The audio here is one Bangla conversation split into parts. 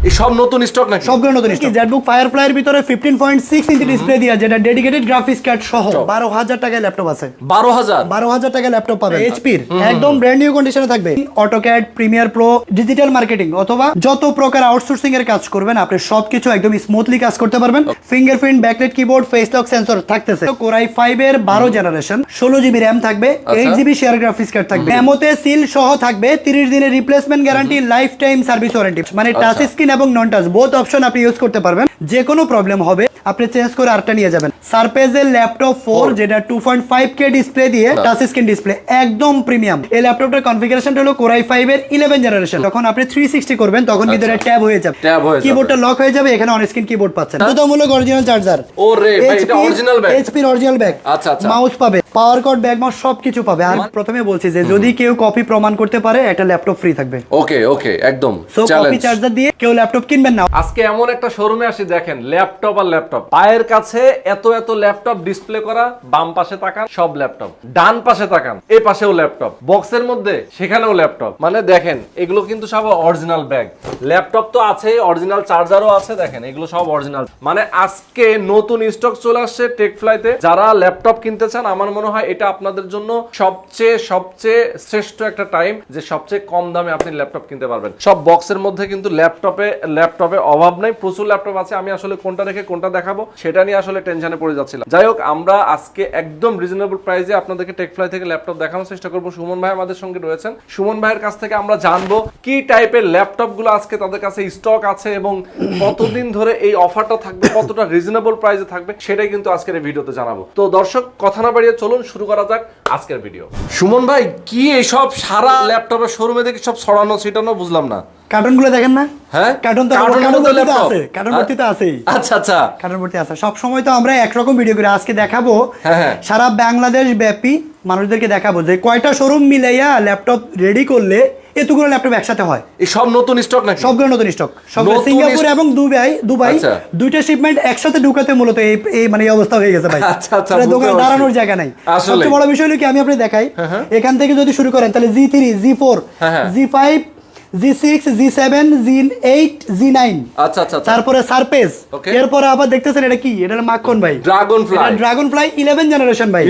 এই সব নতুন স্টক নাকি? সবগুলো নতুন স্টক। জেটবুক ফায়ারফ্লাই এর ভিতরে 15.6 ইঞ্চি ডিসপ্লে দিয়া, যেটা ডেডিকেটেড গ্রাফিক্স কার্ড সহ 12,000 টাকায় ল্যাপটপ আছে। 12,000 টাকায় ল্যাপটপ পাবেন এইচপির, একদম ব্র্যান্ড নিউ কন্ডিশনে থাকবে। AutoCAD, Premiere Pro, digital marketing অথবা যত প্রকার আউটসোর্সিং এর কাজ করবেন আপনি সবকিছু একদম স্মুথলি কাজ করতে পারবেন। Fingerprint, backlight keyboard, face lock sensor থাকতেছে। Core i5 এর 12 জেনারেশন, 16 জিবি র‍্যাম থাকবে, 8 জিবি শেয়ার গ্রাফিক্স কার্ড থাকবে, মেমোতে সিল সহ থাকবে, 30 দিনের replacement guarantee, life time service warranty. মানে টাচ স্ক্রিন এবং নন টাচ বোথ অপশন আপনি ইউজ করতে পারবেন। যে কোনো প্রবলেম হবে আপনি চেঞ্জ করে আরটা নিয়ে যাবেন। সারফেসের ল্যাপটপ 4 যেটা 2.5K ডিসপ্লে দিয়ে টাচ স্ক্রিন ডিসপ্লে, একদম প্রিমিয়াম। এই ল্যাপটপটার কনফিগারেশনটা হলো Core i5 এর 11 জেনারেশন। যখন আপনি 360 করবেন তখন কিন্তু এটা ট্যাব হয়ে যাবে, কিবোর্ডটা লক হয়ে যাবে, এখানে অন স্ক্রিন কিবোর্ড পাচ্ছেন। বাধ্যতামূলক অরিজিনাল চার্জার, ওরে ভাই এটা original bag, HP original bag. আচ্ছা আচ্ছা, মাউস পাবে, পাওয়ার কর্ড, ব্যাগ মাউস সবকিছু পাবে। আর প্রথমে বলছি যে যদি কেউ কপি প্রমাণ করতে পারে একটা ল্যাপটপ ফ্রি থাকবে। ওকে ওকে, একদম সো কপি চার্জার দিয়ে কেউ ল্যাপটপ কিনবেন না। আজকে এমন একটা শোরুমে আসি, দেখেন ল্যাপটপ আর ল্যাপটপ, পায়ের কাছে এত এত ল্যাপটপ ডিসপ্লে করা। বাম পাশে তাকান সব ল্যাপটপ, ডান পাশে তাকান এই পাশেও ল্যাপটপ, বক্সের মধ্যে সেখানেও ল্যাপটপ। মানে দেখেন এগুলো কিন্তু সব অরিজিনাল ব্যাগ, ল্যাপটপ তো আছে, অরিজিনাল চার্জারও আছে, দেখেন এগুলো সব অরিজিনাল। মানে আজকে নতুন স্টক চলে আসছে টেকফ্লাইতে। যারা ল্যাপটপ কিনতে চান আমার মনে হয় এটা আপনাদের জন্য সবচেয়ে শ্রেষ্ঠ একটা টাইম, যে সবচেয়ে কম দামে আপনি ল্যাপটপ কিনতে পারবেন। সব বক্সের মধ্যে কিন্তু ল্যাপটপে অভাব নাই, প্রচুর ল্যাপটপ আছে। আমি আসলে কোনটা রেখে কোনটা দেখাবো সেটা নিয়ে আসলে টেনশনে পড়ে যাচ্ছিলাম। যাই হোক, আমরা আজকে একদম রিজনেবল প্রাইসে আপনাদেরকে টেকফ্লাই থেকে ল্যাপটপ দেখানোর চেষ্টা করবো। সুমন ভাই আমাদের সঙ্গে রয়েছেন, সুমন ভাইয়ের কাছ থেকে আমরা জানবো কি টাইপের ল্যাপটপ গুলো আজকে তাদের কাছে স্টক আছে এবং কতদিন ধরে এই অফারটা থাকবে, কতটা রিজনেবল প্রাইসে থাকবে, সেটাই কিন্তু আজকের এই ভিডিওতে জানাবো। তো দর্শক কথা না বাড়িয়ে চলুন শুরু করা যাক আজকের ভিডিও। সুমন ভাই কি এইসব সারা ল্যাপটপের শোরুমে দেখি সব ছড়ানো ছিটানো, বুঝলাম না। কার্টুনগুলো দেখেন না? হ্যাঁ, কার্টুন তো আছে, কার্টুন ভর্তি তো আছেই। আচ্ছা আচ্ছা, কার্টুন ভর্তি আছে। সব সময় তো আমরা একরকম ভিডিও করি, আজকে দেখাবো সারা বাংলাদেশ ব্যাপী মানুষদেরকে দেখাবো যে কয়টা শোরুম মিলাইয়া ল্যাপটপ রেডি করলে এতগুলো ল্যাপটপ একসাথে হয়। এই সব নতুন স্টক নাকি? সবগুলো নতুন স্টক, সবগুলো সিঙ্গাপুর এবং দুবাই দুইটা শিপমেন্ট একসাথে ঢুকাতে মূলত এই মানে এই অবস্থা হয়ে গেছে ভাই। আচ্ছা আচ্ছা, দোকানে দাঁড়ানোর জায়গা নাই। সবচেয়ে বড় বিষয় হলো কি, আমি আপনাদের দেখাই, এখান থেকে যদি শুরু করেন তাহলে G3, G4, G5, G6, G7, G8, G9, আচ্ছা আচ্ছা, তারপরে সারফেস, এরপরে আবার দেখতেছেন এটা কি, এটা মাখন ভাই, ড্রাগনফ্লাই 11 জেনারেশন ভাই,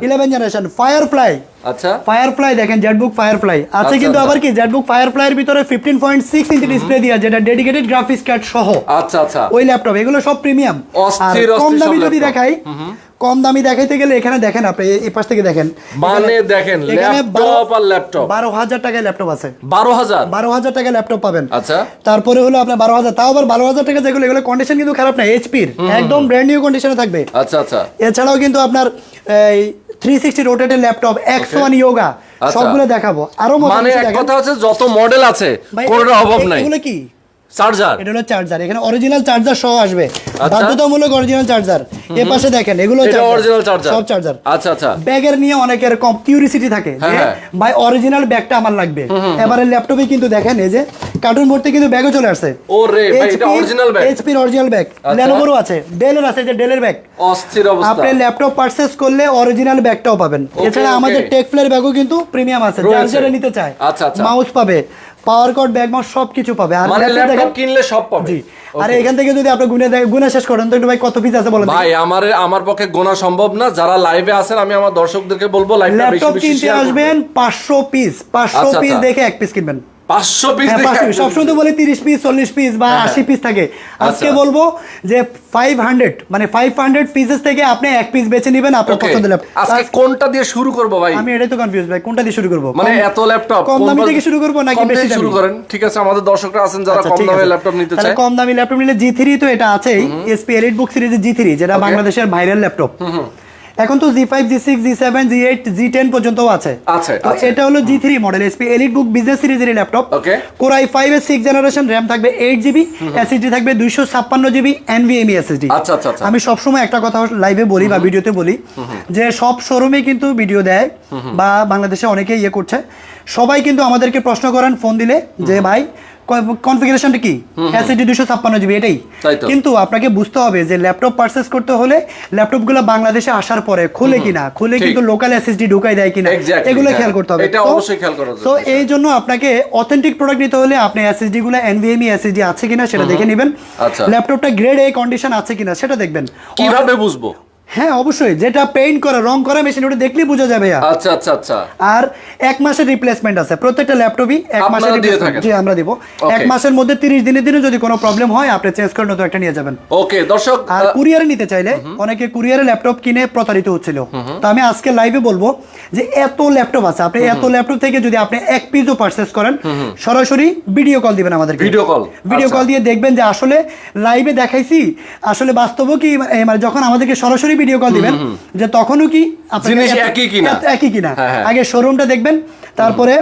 11 জেনারেশন। ফায়ারফ্লাই, আচ্ছা ফায়ারফ্লাই দেখেন, জেটবুক ফায়ারফ্লাই আছে কিন্তু আবার কি জেটবুক ফায়ারফ্লাই এর ভিতরে 15.6 ইঞ্চি ডিসপ্লে দিয়া, যেটা ডেডিকেটেড গ্রাফিক্স কার্ড সহ। আচ্ছা আচ্ছা, ওই ল্যাপটপ, এগুলো সব প্রিমিয়াম। আর কম দামি যদি দেখাই, কম দামি দেখাইতে গেলে এখানে দেখেন আপনি এই পাশ থেকে দেখেন, মানে দেখেন ল্যাপটপ আর ল্যাপটপ 12,000 টাকায় ল্যাপটপ আছে। 12,000 টাকায় ল্যাপটপ পাবেন। আচ্ছা, তারপরে হলো আপনার 12,000, তাও আবার 12,000 টাকা যেগুলো, এগুলো কন্ডিশন কিন্তু খারাপ না, এইচপির একদম ব্র্যান্ড নিউ কন্ডিশনে থাকবে। আচ্ছা আচ্ছা, এছাড়াও কিন্তু আপনার এই 360 রোটেটেড ল্যাপটপ, X1 ইয়োগা সবগুলো দেখাবো। আরো মানে এক কথা হচ্ছে যত মডেল আছে কোনটা অভাব নাই। এগুলো কি চার্জার, এটা হলো চার্জার, এখানে অরিজিনাল চার্জার সহ আসবে, বাধ্যতামূলক অরিজিনাল চার্জার। এই পাশে দেখেন এগুলো অরিজিনাল চার্জার, সব চার্জার। আচ্ছা আচ্ছা, ব্যাগের নিয়ে অনেকের কম কিউরিসিটি থাকে যে ভাই অরিজিনাল ব্যাগটা আমার লাগবে। এবারে ল্যাপটপে কিন্তু দেখেন এই যে কার্টুন ভর্তি কিন্তু ব্যাগও চলে আসছে। ওরে ভাই এটা অরিজিনাল ব্যাগ, এইচপি এর অরিজিনাল ব্যাগ, লেনোভোরও আছে, ডেলের আছে, যে ডেলের ব্যাগ। অস্থির অবস্থা। আপনি ল্যাপটপ পারচেজ করলে অরিজিনাল ব্যাগটাও পাবেন। এছাড়া আমাদের টেকফ্লাইয়ের ব্যাগও কিন্তু প্রিমিয়াম আছে, যারা যারা নিতে চায়। আচ্ছা আচ্ছা, মাউস পাবে, পাওয়ার কর্ড, ব্যাগ মাউস সবকিছু পাবে। আর ল্যাপটপ কিনলে সব পাবে। জি, আর এখান থেকে যদি আপনি গুণে শেষ করেন তো একটু ভাই কত পিস আছে বলেন ভাই? আমার পক্ষে গোনা সম্ভব না। যারা লাইভে আছেন আমি আমার দর্শকদেরকে বলবো লাইভটা বেশি ল্যাপটপ বেশি কিনতে আসবেন 500 পিস, 500 পিস দেখে এক পিস কিনবেন। 500 পিস সবসময় তো বলে 30 পিস, 40 পিস বা 80 পিস থাকে। আজকে বলবো যে 500 মানে 500 পিসেস থেকে আপনি এক পিস বেছে নেবেন আপনার পছন্দের ল্যাপটপ। আজকে কোনটা দিয়ে শুরু করব ভাই? আমি এটাই তো কনফিউজ ভাই, কোনটা দিয়ে শুরু করব? মানে এত ল্যাপটপ কম দামি থেকে শুরু করব নাকি বেশি দামি? শুরু করেন, ঠিক আছে। আমাদের দর্শকরা আছেন যারা কম দামে ল্যাপটপ নিতে চায়। কম দামি ল্যাপটপ নিলে G3 তো এটা আছেই, SP EliteBook সিরিজের G3, যেটা বাংলাদেশের ভাইরাল ল্যাপটপ। এখন তো G5, G6, G7, G8, G10 পর্যন্ত আছে। তো এটা হলো G3 model, SP EliteBook business সিরিজের ল্যাপটপ। Core i5 এর 6 জেনারেশন, RAM থাকবে 8 জিবি, SSD থাকবে 256 জিবি NVMe SSD। আচ্ছা আচ্ছা, আমি সব সময় একটা কথা লাইভে বলি বা ভিডিওতে বলি যে সব শোরুমে কিন্তু ভিডিও দেয় বা বাংলাদেশে অনেকে ইয়ে করছে, সবাই কিন্তু আমাদেরকে প্রশ্ন করেন ফোন দিলে যে ভাই কনফিগারেশনটা কি এসএসডি 256 জিবি এটাই। তাই তো। কিন্তু আপনাকে বুঝতে হবে যে ল্যাপটপ পারচেজ করতে হলে ল্যাপটপগুলো বাংলাদেশে আসার পরে খুলে কিনা, খুলে ঠিক। কিন্তু লোকাল এসএসডি ঢুকাই দেয় কিনা, Exactly, এগুলো হ্যাঁ। খেয়াল করতে হবে। এটা অবশ্যই খেয়াল করা তো উচিত। এই জন্য আপনাকে অথেন্টিক প্রোডাক্ট নিতে হলে আপনি এসএসডি গুলো এনভিএমই এসএসডি আছে কিনা সেটা দেখে নেবেন। আচ্ছা। ল্যাপটপটা গ্রেড এ কন্ডিশন আছে কিনা সেটা দেখবেন। কিভাবে বুঝবো? হ্যাঁ অবশ্যই, যেটা পেইন্ট করা রং করা মেশিন ওটা দেখলেই বোঝা যাবে। আচ্ছা আচ্ছা আচ্ছা। আর 1 মাসের রিপ্লেসমেন্ট আছে প্রত্যেকটা ল্যাপটপই 1 আপনারা মাসের দিয়ে replacement। থাকেন? জি আমরা দিব। Okay. 1 মাসের মধ্যে 30 দিনের দিনে যদি কোনো প্রবলেম হয় আপনি চেঞ্জ করে নতুন একটা নিয়ে যাবেন। ওকে দর্শক, আর কুরিয়ারে নিতে চাইলে অনেকে কুরিয়ারে ল্যাপটপ কিনে প্রতারিত হচ্ছিল। তো আমি আজকে লাইভে বলবো যে এত ল্যাপটপ আছে, আপনি এত ল্যাপটপ থেকে যদি আপনি এক পিসও পারচেজ করেন সরাসরি ভিডিও কল দিবেন আমাদেরকে। ভিডিও কল, ভিডিও আচ্ছা। কল দিয়ে দেখবেন যে আসলে লাইভে দেখাইছি আসলে বাস্তবও কি, মানে যখন আমাদেরকে সরাসরি ভিডিও কল দিবেন যে তখনও কি আপনাদের জিনিস এত- একই কিনা। একই কিনা। হ্যাঁ, হ্যাঁ। আগে শোরুমটা দেখবেন, তারপরে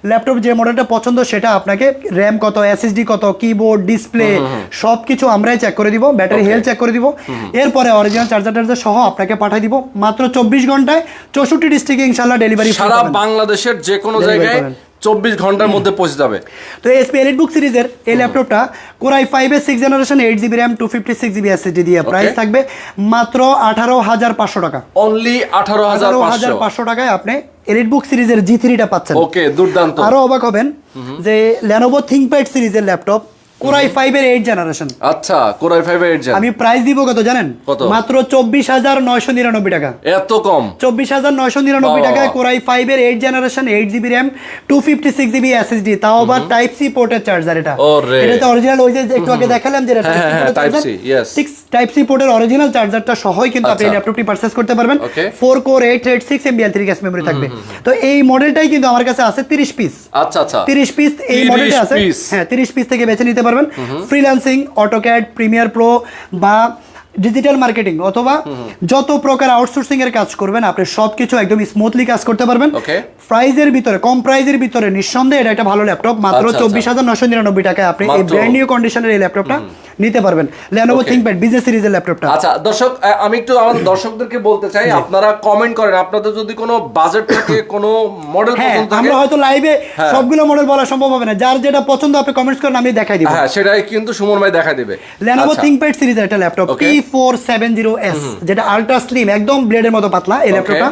ল্যাপটপ যে মডেলটা পছন্দ সেটা আপনাকে র্যাম কত, এসএসডি কত, কিবোর্ড, ডিসপ্লে সবকিছু আমরাই চেক করে দিব, ব্যাটারি হেলথ চেক করে দিব। এরপরে অরিজিনাল চার্জার সহ আপনাকে পাঠিয়ে দিব মাত্র 24 ঘন্টায় 64 ডিস্ট্রিক্টে ইনশাআল্লাহ ডেলিভারি। সারা বাংলাদেশের যে কোনো Delivery জায়গায় করেন। 24 ঘন্টার মধ্যে পৌঁছে যাবে। তো এসপি এলিটবুক সিরিজের এই ল্যাপটপটা Core i5 এর 6th generation 8GB RAM 256 GB SSD দিয়ে প্রাইস থাকবে মাত্র 18,500 টাকা। অনলি 18,500। 18,500 টাকায় আপনি এলিটবুক সিরিজের G3টা পাচ্ছেন। ওকে দুর্দান্ত। আরো অবাক হবেন যে Lenovo ThinkPad সিরিজের ল্যাপটপ Core i5 এর 8th জেনারেশন। আচ্ছা, Core i5 এর জেন। আমি প্রাইস দিব কত জানেন? কত? মাত্র 24,999 টাকা। এত কম? 24,999 টাকায় Core i5 এর 8th generation 8GB RAM 256 GB SSD, তাও আবার টাইপ সি পোর্টের চার্জার। এটা ওরে। এটা তো অরিজিনাল, ওই যে একটু আগে দেখালাম যে হ্যাঁ, Type C, yes. Type C পোর্টের অরিজিনাল চার্জারটা সহই কিন্তু আপনি আচ্ছা। ল্যাপটপটি পারচেজ করতে পারবেন। Okay. 4 core 8 thread 6 MB L3 cache memory থাকবে। তো এই মডেলটাই কিন্তু আমার কাছে আছে 30 পিস। আচ্ছা আচ্ছা। 30 পিস এই 30 মডেলটা আছে। piece। হ্যাঁ 30 পিস থেকে বেছে নিতে পারবেন। ফ্রিল্যান্সিং, অটোক্যাড, প্রিমিয়ার প্রো বা ডিজিটাল মার্কেটিং অথবা যত প্রকার আউটসোর্সিং এর কাজ করবেন আপনি সবকিছু একদম স্মুথলি কাজ করতে পারবেন। ওকে। প্রাইজের ভিতরে, কম প্রাইজের ভিতরে নিঃসন্দেহে এটা একটা ভালো ল্যাপটপ। মাত্র আচ্ছা, 24,999 টাকায় আপনি এই মাত্র। ব্র্যান্ড নিউ কন্ডিশনের এই ল্যাপটপটা নিতে পারবেন। Lenovo Okay. ThinkPad বিজনেস সিরিজের ল্যাপটপটা। আচ্ছা দর্শক, আমি একটু আমাদের দর্শকদেরকে বলতে চাই, আপনারা কমেন্ট করেন আপনাদের যদি কোনো বাজেট থাকে, কোনো মডেল হ্যাঁ পছন্দ থাকে। আমরা হয়তো লাইভে হ্যাঁ। সবগুলো মডেল বলা সম্ভব হবে না, যার যেটা পছন্দ আপনি কমেন্টস করেন আমি দেখাই দিব। হ্যাঁ সেটাই কিন্তু সুমন ভাই দেখা দিবে। Lenovo আচ্ছা। ThinkPad সিরিজের একটা ল্যাপটপ Okay. T470S, যেটা আলট্রা স্লিম একদম ব্লেডের মতো পাতলা এই ল্যাপটপটা,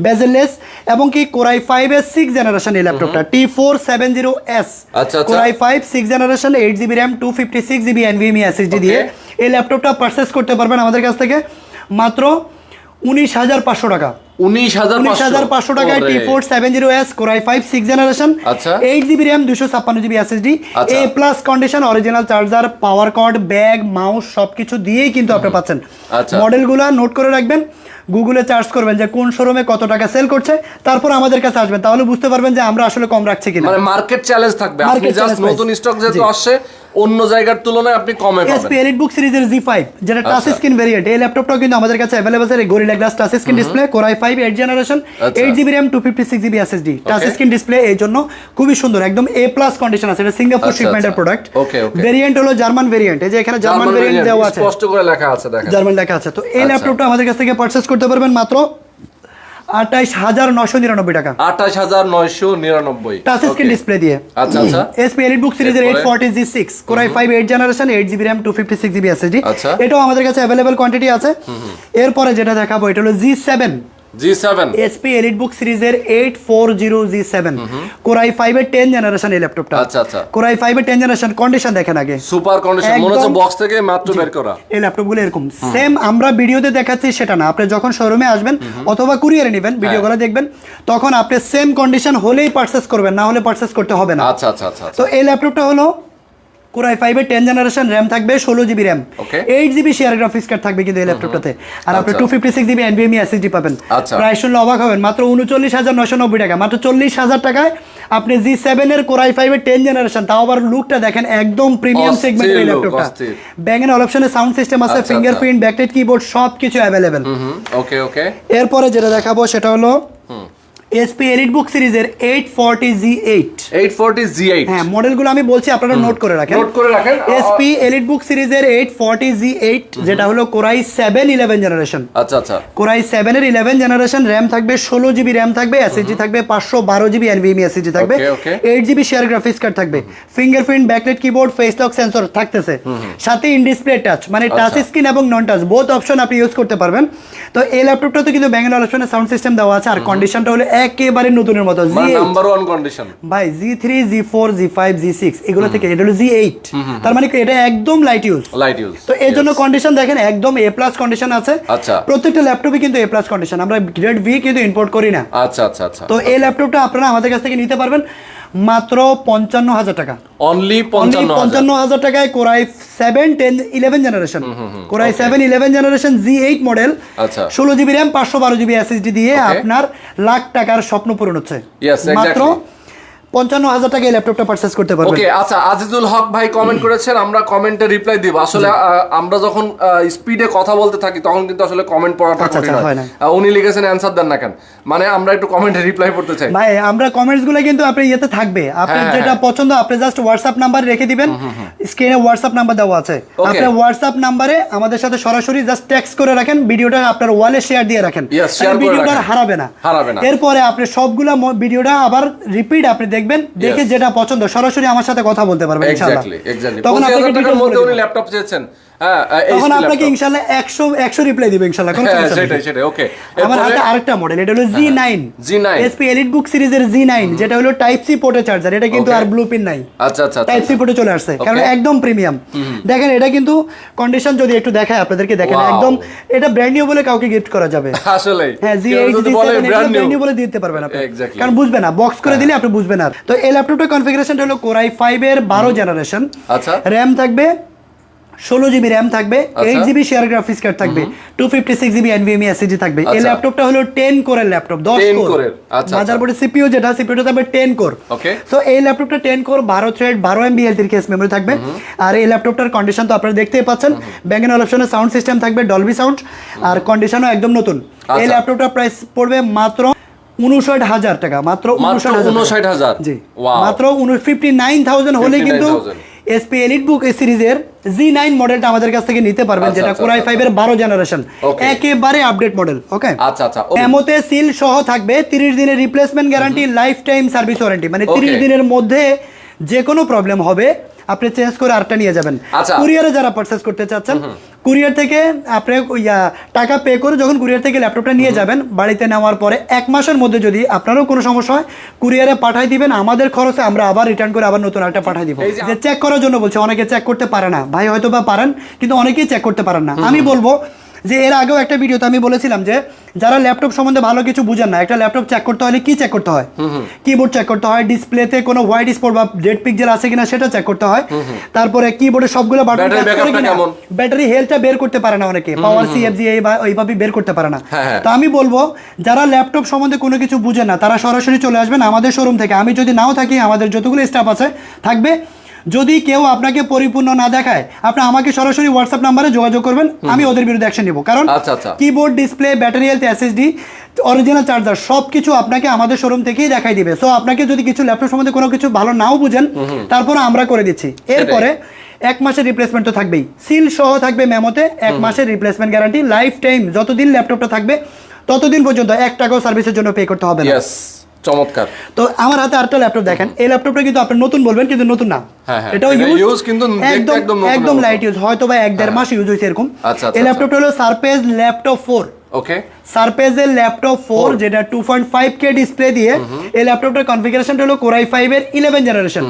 বেজেললেস এবং কি Core i5 এর 6th জেনারেশন এই ল্যাপটপটা T470S। আচ্ছা, আচ্ছা। Core i5 6th generation 8GB RAM 256 GB NVMe SSD দিয়ে এই ল্যাপটপটা পারচেজ করতে পারবেন আমাদের কাছ থেকে মাত্র 19,500 টাকা। 19,500 টাকায় T470S Core i5 6th generation আচ্ছা। 8GB RAM 256 GB SSD, আচ্ছা। A+ condition, original charger, power cord, bag, mouse সবকিছু দিয়েই কিন্তু আপনি পাচ্ছেন। আচ্ছা। মডেলগুলো নোট করে রাখবেন, গুগলে সার্চ করবেন যে কোন শোরুমে কত টাকা সেল করছে, তারপর আমাদের কাছে আসবেন, তাহলে বুঝতে পারবেন যে আমরা আসলে কম রাখছি কিনা। মানে মার্কেট চ্যালেঞ্জ থাকবে, আপনি Market জাস্ট challenge নতুন price। স্টক যেহেতু জি। আসছে অন্য জায়গার তুলনায় আপনি কমে এসপি পাবেন। এলিটবুক সিরিজের G5 যেটা টাচ আচ্ছা। স্ক্রিন ভেরিয়েন্ট, এই ল্যাপটপটাও কিন্তু আমাদের কাছে अवेलेबल আছে। Gorilla glass touch screen display, Core i5 8th generation আচ্ছা। 8GB RAM 256 GB SSD, touch Okay. Screen display, এই জন্য খুবই সুন্দর, একদম A+ কন্ডিশন আছে। এটা সিঙ্গাপুর আচ্ছা, শিপমেন্টের আচ্ছা। প্রোডাক্ট। Okay, okay. ভেরিয়েন্ট হলো জার্মান ভেরিয়েন্ট, এই যে এখানে জার্মান জার্মান ভেরিয়েন্ট variant, দেওয়া আছে, স্পষ্ট করে লেখা আছে দেখেন। জার্মান লেখা আছে। তো এই আচ্ছা। ল্যাপটপটা আমাদের কাছ থেকে পারচেজ করতে পারবেন মাত্র 28,999 টাকা 28,999 টাচ স্ক্রিন ডিসপ্লে দিয়ে। আচ্ছা আচ্ছা। এসপি এলিটবুক সিরিজের এরপরে? 840G6 Core i5 8th generation 8GB RAM 256 GB SSD, আচ্ছা। এটাও আমাদের কাছে अवेलेबल কোয়ান্টিটি আছে। এরপরে যেটা দেখাবো এটা হলো G7 G7 এসপি এলিটবুক সিরিজের 840G7 Core i5 এর 10th জেনারেশন এই ল্যাপটপটা। আচ্ছা, আচ্ছা। Core i5 এর 10th জেনারেশন কন্ডিশন দেখেন আগে, সুপার কন্ডিশন, মনে হচ্ছে একদম- বক্স থেকে মাত্র বের করা। এই ল্যাপটপগুলো এরকম সেম আমরা ভিডিওতে দেখাচ্ছি সেটা না, আপনি যখন শোরুমে আসবেন অথবা কুরিয়ারে নেবেন ভিডিওগুলো দেখবেন, তখন আপনি সেম কন্ডিশন হলেই পারচেজ করবেন, না হলে পারচেজ করতে হবে না। আচ্ছা আচ্ছা আচ্ছা আচ্ছা। তো এই ল্যাপটপটা হলো Core i5 এর 10th জেনারেশন, RAM থাকবে 16GB RAM, Okay. 8GB share graphics card থাকবে কিন্তু এই ল্যাপটপটাতে, আর আপনি আচ্ছা। 256GB NVMe SSD পাবেন। আচ্ছা। প্রাইস শুনলে অবাক হবেন, মাত্র 39,990 টাকা, মাত্র 40,000 টাকায় আপনি G7 এর Core i5 এর 10th জেনারেশন, তাও আবার লুকটা দেখেন একদম প্রিমিয়াম অস্থির সেগমেন্টের এই look, ল্যাপটপটা। অস্থির। ব্যাং এন্ড অপশনে সাউন্ড সিস্টেম আছে, আচ্ছা, ফিঙ্গারপ্রিন্ট, ব্যাকলাইট কিবোর্ড সবকিছু अवेलेबल। ওকে ওকে। এরপরে যেটা দেখাবো সেটা হলো এসপি এলিটবুক সিরিজের 840Z8 840Z8 হ্যাঁ মডেলগুলো আমি বলছি আপনারা নোট করে রাখেন। এসপি এলিটবুক সিরিজের 840Z8 যেটা হলো কোরাই 7 11 জেনারেশন। আচ্ছা আচ্ছা, কোরাই 7 এর 11 জেনারেশন, র্যাম থাকবে 16GB র্যাম থাকবে, এসএসডি থাকবে 512GB NVMe এসএসডি থাকবে, 8GB শেয়ার গ্রাফিক্স কার্ড থাকবে, fingerprint, backlight keyboard, face lock sensor থাকতেছে, সাথে ইন ডিসপ্লে টাচ, মানে টাচ স্ক্রিন এবং নন টাচ বোথ অপশন আপনি ইউজ করতে পারবেন। তো এই ল্যাপটপটাতে কিন্তু ব্যাঙ্গালোর অপশনের সাউন্ড সিস্টেম দেওয়া আছে, আর কন্ডিশনটা হলো একেবারে নতুনের মতো। নাম্বার 1 কন্ডিশন ভাই Z3 Z4 Z5 Z6 এগুলো থেকে এটা হলো Z8, তার মানে কি এটা একদম লাইট ইউজ। তো এর জন্য কন্ডিশন দেখেন একদম A+ কন্ডিশন আছে। আচ্ছা, প্রত্যেকটা ল্যাপটপে কিন্তু A+ কন্ডিশন, আমরা গ্রেড ভি কিন্তু ইম্পোর্ট করি না। আচ্ছা আচ্ছা আচ্ছা। তো এই ল্যাপটপটা আপনারা আমাদের কাছ থেকে নিতে পারবেন মাত্র 55,000 টাকা, অনলি 55,000 টাকায় core i 7 10 11 generation, core i 7 11 generation Z8 model, আচ্ছা 16GB র্যাম 512GB এসএসডি দিয়ে আপনার লাখ টাকার স্বপ্ন পূরণ হচ্ছে মাত্র 55,000 টাকা এই ল্যাপটপটা পারচেজ করতে পারবেন। ওকে আচ্ছা, আজিজুল হক ভাই কমেন্ট করেছেন, আমরা কমেন্টে রিপ্লাই দিব। আসলে আমরা যখন স্পিডে কথা বলতে থাকি তখন কিন্তু আসলে কমেন্ট পড়াটা কঠিন হয়। উনি লিখেছেন অ্যানসার দেন না কেন, মানে আমরা একটু কমেন্টে রিপ্লাই করতে চাই। ভাই আমরা কমেন্টসগুলো কিন্তু আপনি ইয়েতে থাকবে, আপনার যেটা পছন্দ আপনি জাস্ট হোয়াটসঅ্যাপ নাম্বার রেখে দিবেন, স্ক্রিনে হোয়াটসঅ্যাপ নাম্বার দেওয়া আছে, আপনি হোয়াটসঅ্যাপ নাম্বারে আমাদের সাথে সরাসরি জাস্ট টেক্সট করে রাখেন, ভিডিওটা আপনার ওয়ালে শেয়ার দিয়ে রাখেন, ভিডিওটা হারাবে না। এরপরে আপনি সবগুলা ভিডিওটা আবার রিপিট আপনি দেখবেন, দেখে যেটা পছন্দ সরাসরি আমার সাথে কথা বলতে পারবেন ইনশাআল্লাহ। তখন আপনাকে ডিটেইলস মধ্যে উনি ল্যাপটপ চেয়েছেন, হ্যাঁ তখন আপনাকে ইনশাআল্লাহ 100 রিপ্লাই দিবে ইনশাআল্লাহ, কোনো সমস্যা নেই। সেটাই ওকে। আমার হাতে আরেকটা মডেল, এটা হলো Z9 এসপি এলিটবুক সিরিজের Z9, যেটা হলো টাইপ সি পোর্টে চার্জার, এটা কিন্তু আর ব্লু পিন নাই। আচ্ছা আচ্ছা, টাইপ সি পোর্টে চলে আসছে, কারণ একদম প্রিমিয়াম। দেখেন এটা কিন্তু কন্ডিশন যদি একটু দেখায় আপনাদেরকে, দেখেন একদম এটা ব্র্যান্ড নিউ বলে কাউকে গিফট করা যাবে আসলে। হ্যাঁ Z8 Z7 ব্র্যান্ড নিউ বলে দিতে পারবেন আপনি, কারণ বুঝবে না, বক্স করে দিলে আপনি বুঝবেন না। তো এই ল্যাপটপটার কনফিগারেশনটা হলো কোরাই 5 এর 12 জেনারেশন। আচ্ছা, র‍্যাম থাকবে 16GB র্যাম থাকবে, 8GB শেয়ার গ্রাফিক্স কার্ড থাকবে, 256GB NVMe এসএসডি থাকবে। এই ল্যাপটপটা হলো 10 কোরের ল্যাপটপ, 10 কোরের। আচ্ছা, মাদারবোর্ডে সিপিইউ যেটা, সিপিইউটা থাকবে 10 কোর। ওকে, সো এই ল্যাপটপটা 10 core, 12 thread, 12 MB L3 case memory থাকবে। আর এই ল্যাপটপটার কন্ডিশন তো আপনারা দেখতেই পাচ্ছেন, ব্যাঙ্গেন অপশনের সাউন্ড সিস্টেম থাকবে, ডলবি সাউন্ড, আর কন্ডিশনও একদম নতুন। এই ল্যাপটপটার প্রাইস পড়বে মাত্র 59,000 টাকা, মাত্র 59,000। জি, মাত্র 59,000 হলে কিন্তু এসপি এলিটবুক সিরিজের Z9 মডেলটা আমাদের কাছ থেকে নিতে পারবেন, যেটা কোরাই 5 এর 12 জেনারেশন, একেবারে আপডেট মডেল। ওকে আচ্ছা আচ্ছা, এমওতে সিল সহ থাকবে, 30 দিনের replacement guarantee, life time service warranty, মানে 30 দিনের মধ্যে যে কোনো প্রবলেম হবে আপনি চেঞ্জ করে আরেকটা নিয়ে যাবেন। কুরিয়ারে যারা পারচেজ করতে চাচ্ছেন, কুরিয়ার থেকে আপনি টাকা পে করে যখন কুরিয়ার থেকে ল্যাপটপটা নিয়ে যাবেন, বাড়িতে নেওয়ার পরে 1 মাসের মধ্যে যদি আপনারও কোনো সমস্যা হয় কুরিয়ারে পাঠাই দিবেন, আমাদের খরচে আমরা আবার রিটার্ন করে আবার নতুন একটা পাঠাই দিব। যে চেক করার জন্য বলছে, অনেকে চেক করতে পারে না ভাই, হয়তো বা পারেন কিন্তু অনেকেই চেক করতে পারেন না। আমি বলবো যে এর আগেও একটা ভিডিওতে আমি বলেছিলাম যে যারা ল্যাপটপ সম্বন্ধে ভালো কিছু বুঝেন না, একটা ল্যাপটপ চেক করতে হলে কি চেক করতে হয়, কিবোর্ড চেক করতে হয়, ডিসপ্লেতে কোনো হোয়াইট স্পট বা ডেড পিক্সেল আছে কিনা সেটা চেক করতে হয়, তারপরে কিবোর্ডে সবগুলো বাটন কাজ করে কিনা, ব্যাটারি হেলথটা বের করতে পারে না অনেকে, পাওয়ার CFG এইভাবে বের করতে পারে না। তো আমি বলবো যারা ল্যাপটপ সম্বন্ধে কোনো কিছু বুঝেন না তারা সরাসরি চলে আসবেন আমাদের শোরুম থেকে। আমি যদি নাও থাকি, আমাদের যতগুলো স্টাফ আছে থাকবে। যদি কেউ আপনাকে পরিপূর্ণ না দেখায়, আপনি আমাকে সরাসরি হোয়াটসঅ্যাপ নাম্বারে যোগাযোগ করবেন, আমি ওদের বিরুদ্ধে অ্যাকশন নিব। কারণ keyboard, display, battery health, SSD, original charger সবকিছু আপনাকে আমাদের শোরুম থেকেই দেখাই দিবে। সো আপনাকে যদি কিছু ল্যাপটপ সম্বন্ধে কোনো কিছু ভালো নাও বুঝেন, তারপর আমরা করে দিচ্ছি। এরপরে 1 মাসের রিপ্লেসমেন্ট তো থাকবেই, সিল সহ থাকবে মেমোতে 1 মাসের রিপ্লেসমেন্ট গ্যারান্টি, লাইফ টাইম যতদিন ল্যাপটপটা থাকবে ততদিন পর্যন্ত 1 টাকাও সার্ভিসের জন্য পে করতে হবে না। চমৎকার। তো আমার হাতে আরেকটা ল্যাপটপ দেখেন, এই ল্যাপটপটা কিন্তু আপনি নতুন বলবেন কিন্তু নতুন না, এটাও ইউজ কিন্তু একদম লাইট ইউজ, হয়তো বা 1-1.5 মাস ইউজ হয়েছে এরকম। এই ল্যাপটপটা হলো সারফেস ল্যাপটপ 4। ওকে, সারফেসের ল্যাপটপ 4 যেটা 2.5K ডিসপ্লে দিয়ে। এই ল্যাপটপটার কনফিগারেশনটা হলো কোরাই 5 এর 11 জেনারেশন।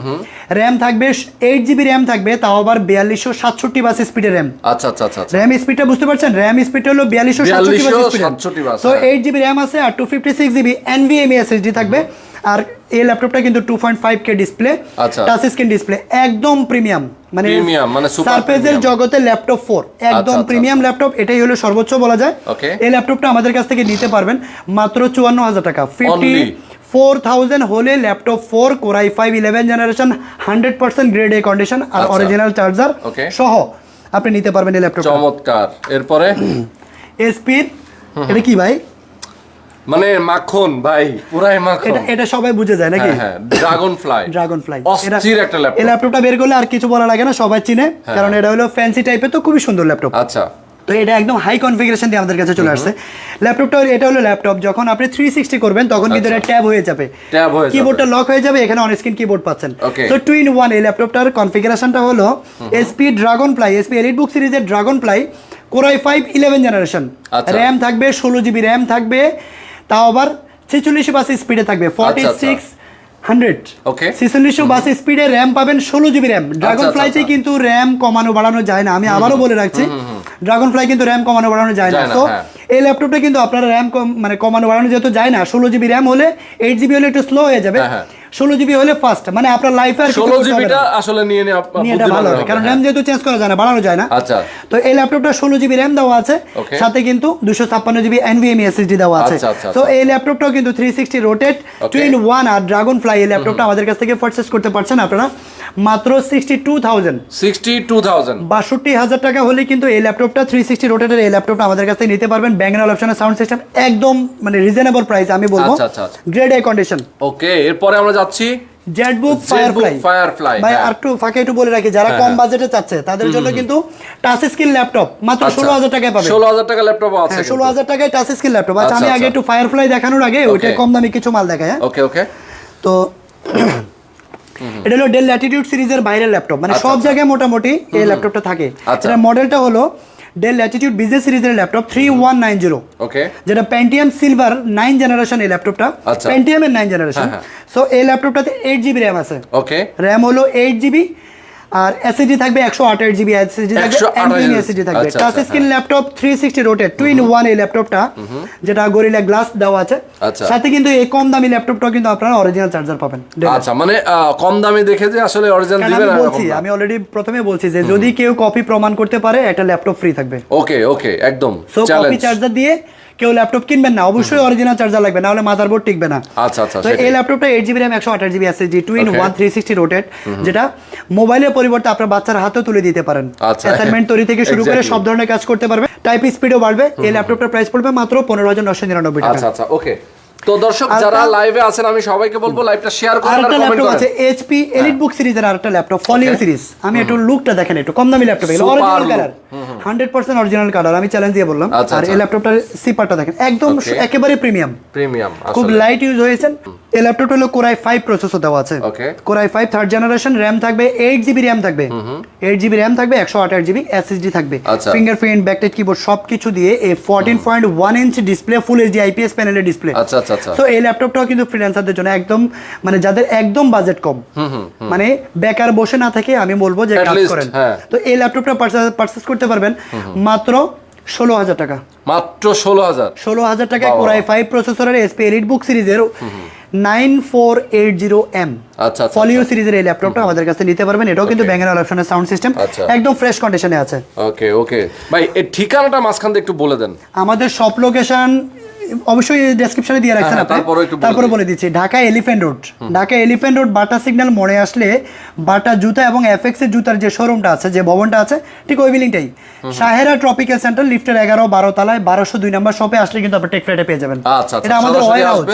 র‍্যাম থাকবে 8GB র‍্যাম থাকবে, তাও আবার 4267 বাস স্পিডের র‍্যাম। আচ্ছা আচ্ছা আচ্ছা, র‍্যাম স্পিডটা বুঝতে পারছেন, র‍্যাম স্পিডটা হলো 4267 বাস। সো 8GB র‍্যাম আছে আর 256GB NVMe SSD থাকবে। আর এই ল্যাপটপটা কিন্তু 2.5K display, touch screen display, একদম প্রিমিয়াম, মানে সারফেসের জগতে ল্যাপটপ 4 একদম প্রিমিয়াম ল্যাপটপ, এটাই হলো সর্বোচ্চ বলা যায়। এই ল্যাপটপটা আমাদের কাছ থেকে নিতে পারবেন মাত্র 54,000 টাকা, 54,000 হলে laptop 4 core i 5 11 generation, 100% grade A condition আর অরিজিনাল চার্জার সহ আপনি নিতে পারবেন এই ল্যাপটপ। চমৎকার। এরপরে এসপির এটা কি ভাই, মানে মাখন ভাই, পুরাই মাখন। এটা সবাই বুঝে যায় নাকি? হ্যাঁ, ড্রাগন ফ্লাই। অস্থির একটা ল্যাপটপ। এই ল্যাপটপটা বের করলে আর কিছু বলা লাগে না, সবাই চিনে, কারণ এটা হলো ফ্যান্সি টাইপের, তো খুবই সুন্দর ল্যাপটপ। আচ্ছা, তো এটা একদম হাই কনফিগারেশন দিয়ে আমাদের কাছে চলে আসছে ল্যাপটপটা। এটা হলো ল্যাপটপ, যখন আপনি 360 করবেন তখন কিন্তু এটা ট্যাব হয়ে যাবে, কিবোর্ডটা লক হয়ে যাবে, এখানে অন স্ক্রিন কিবোর্ড পাচ্ছেন। তো 2 in 1 এই ল্যাপটপটার কনফিগারেশনটা হলো HP Dragonfly, HP EliteBook সিরিজের Dragonfly, core i5 11 generation, RAM থাকবে 16 জিবি র‍্যাম থাকবে, তাও আবার 46 বাস স্পিডে থাকবে, 4600 ওকে, 4600 বাস স্পিডে র‍্যাম পাবেন, 16 জিবি র‍্যাম। ড্রাগন ফ্লাইতে কিন্তু র‍্যাম কমানো বাড়ানো যায় না, আমি আবারও বলে রাখছি, ড্রাগন ফ্লাই কিন্তু র‍্যাম কমানো বাড়ানো যায় না। তো এই ল্যাপটপটা কিন্তু আপনারা র‍্যাম মানে কমানো বাড়ানো যেহেতু যায় না, 16 জিবি র‍্যাম হলে 8 জিবি হলে একটু স্লো হয়ে যাবে, 16 জিবি হলে ফাস্ট, মানে আপনার লাইফে আর 16 জিবিটা আসলে নিয়ে ভালো হবে, কারণ র‍্যাম যেহেতু চেঞ্জ করা যায় না, বাড়ানো যায় না। আচ্ছা, তো এই ল্যাপটপটা 16 জিবি র‍্যাম দেওয়া আছে, সাথে কিন্তু 256 জিবি NVMe SSD দেওয়া আছে। তো এই ল্যাপটপটাও কিন্তু 360 রোটেট 2 in 1 আর ড্রাগন ফ্লাই এই ল্যাপটপটা আমাদের কাছ থেকে পারচেজ করতে পারছেন আপনারা মাত্র 62000 62,000 টাকা হলে কিন্তু এই ল্যাপটপটা 360 রোটেটের এই ল্যাপটপটা আমাদের কাছ থেকে নিতে পারবেন। ব্যাঙ্গেল অপশনের সাউন্ড সিস্টেম, একদম মানে রিজনেবল প্রাইস আমি বলবো, গ্রেড এ কন্ডিশন। ওকে, এরপরে আমরা যাচ্ছি জেটবুক ফায়ারফ্লাই। ভাই আর একটু ফাঁকে একটু বলে রাখি, যারা কম বাজেটে চাচ্ছে তাদের জন্য কিন্তু টাচ স্ক্রিন ল্যাপটপ মাত্র 16000 টাকায় পাবেন। 16000 টাকা ল্যাপটপ আছে, 16000 টাকায় টাচ স্ক্রিন ল্যাপটপ। আচ্ছা, আমি আগে একটু ফায়ারফ্লাই দেখানোর আগে ওইটা কম দামি কিছু মাল দেখাই। ওকে ওকে, তো এটা হলো ডেল ল্যাটিটিউড সিরিজের বাইরের ল্যাপটপ, মানে সব জায়গায় মোটামুটি এই ল্যাপটপটা থাকে। এটা মডেলটা হলো ডেল ল্যাটিটিউড বিজনেস সিরিজের ল্যাপটপ 3190, ওকে, যেটা পেন্টিয়াম সিলভার 9 জেনারেশন এই ল্যাপটপটা, পেন্টিয়ামের 9 জেনারেশন। সো এই ল্যাপটপটাতে 8 জিবি র‍্যাম আছে, ওকে, র‍্যাম হলো 8 জিবি, আর এসএসডি থাকবে 128 জিবি এসএসডি থাকবে, NVMe এসএসডি থাকবে। Touch screen laptop 360 rotate 2 in 1 এই ল্যাপটপটা, যেটা গরিলা গ্লাস দেওয়া আছে, সাথে কিন্তু এই কম দামি ল্যাপটপটাও কিন্তু আপনারা অরিজিনাল চার্জার পাবেন। আচ্ছা, মানে কম দামি দেখে যে আসলে অরিজিনাল দিবেন না, বলছি আমি অলরেডি প্রথমে বলছি যে যদি কেউ কপি প্রমাণ করতে পারে একটা ল্যাপটপ ফ্রি থাকবে। ওকে ওকে, একদম সো কপি চার্জার দিয়ে কেউ ল্যাপটপ কিনবেন না, অবশ্যই অরিজিনাল চার্জার লাগবে, না হলে মাদারবোর্ড টিকবে না। আচ্ছা আচ্ছা, তো এই ল্যাপটপটা 8 GB RAM 128 GB SSD 2 in 1 360 rotate, যেটা মোবাইলের পরিবর্তে আপনার বাচ্চার হাতেও তুলে দিতে পারেন, অ্যাসাইনমেন্ট তৈরি থেকে শুরু করে সব ধরনের কাজ করতে পারবে, টাইপ স্পিডও বাড়বে। এই ল্যাপটপটার প্রাইস পড়বে মাত্র 15999 টাকা। আচ্ছা আচ্ছা, ওকে। তো দর্শক যারা লাইভে আছেন, আমি সবাইকে বলবো লাইভটা শেয়ার করুন আর কমেন্ট করুন। আছে এইচপি এলিটবুক সিরিজের আরেকটা ল্যাপটপ ফলিও সিরিজ, আমি একটু লুকটা দেখেন, একটু কম দামি ল্যাপটপ, এগুলো অরিজিনাল কালার, 100% অরিজিনাল কালার, আমি চ্যালেঞ্জ দিয়ে বললাম। আর এই ল্যাপটপটার সিপারটা দেখেন, একদম একেবারে প্রিমিয়াম, খুব লাইট ইউজ হয়েছে। এই ল্যাপটপটা হলো কোর i5 প্রসেসর দেওয়া আছে, core i5 third generation, RAM থাকবে 8 জিবি র‍্যাম থাকবে, 8 জিবি র‍্যাম থাকবে, 128 জিবি এসএসডি থাকবে, ফিঙ্গারপ্রিন্ট ব্যাকলাইট কিবোর্ড সবকিছু দিয়ে এই 14.1 ইঞ্চ ডিসপ্লে, ফুল এইচডি আইপিএস প্যানেলের ডিসপ্লে। আচ্ছা আচ্ছা আচ্ছা। তো এই ল্যাপটপটাও কিন্তু ফ্রিল্যান্সারদের জন্য একদম, মানে যাদের একদম বাজেট কম, মানে বেকার বসে না থেকে আমি বলবো যে কাজ করেন, তো এই ল্যাপটপটা পারচেজ করতে পারবেন মাত্র 16000 টাকা, মাত্র 16000 টাকায় কোর i5 প্রসেসরের এসপি এলিটবুক সিরিজের 9480M ফলিও সিরিজের এই ল্যাপটপটা আমাদের কাছে নিতে পারবেন। এটাও কিন্তু ব্যাঙ্গেল অপশনের সাউন্ড সিস্টেম, একদম ফ্রেশ কন্ডিশনে আছে। ওকে ওকে ভাই, এই ঠিকানাটা মাঝখান দিয়ে একটু বলে দেন। আমাদের শপ লোকেশন অবশ্যই ডেসক্রিপশনে দিয়ে রাখছেন আপনি, তারপরে বলে দিচ্ছি। ঢাকা এলিফ্যান্ট রোড বাটা সিগন্যাল মোড়ে আসলে বাটা জুতা এবং এফএক্স এর জুতার যে শোরুমটা আছে, যে ভবনটা আছে, ঠিক ওই বিল্ডিংটাই, সাহেরা ট্রপিক্যাল সেন্টার, লিফটের 11-12 তলায় 1202 নাম্বার শপে আসলে কিন্তু আপনি টেক ফ্রাইডে পেয়ে যাবেন। এটা আমাদের ওয়্যার হাউস,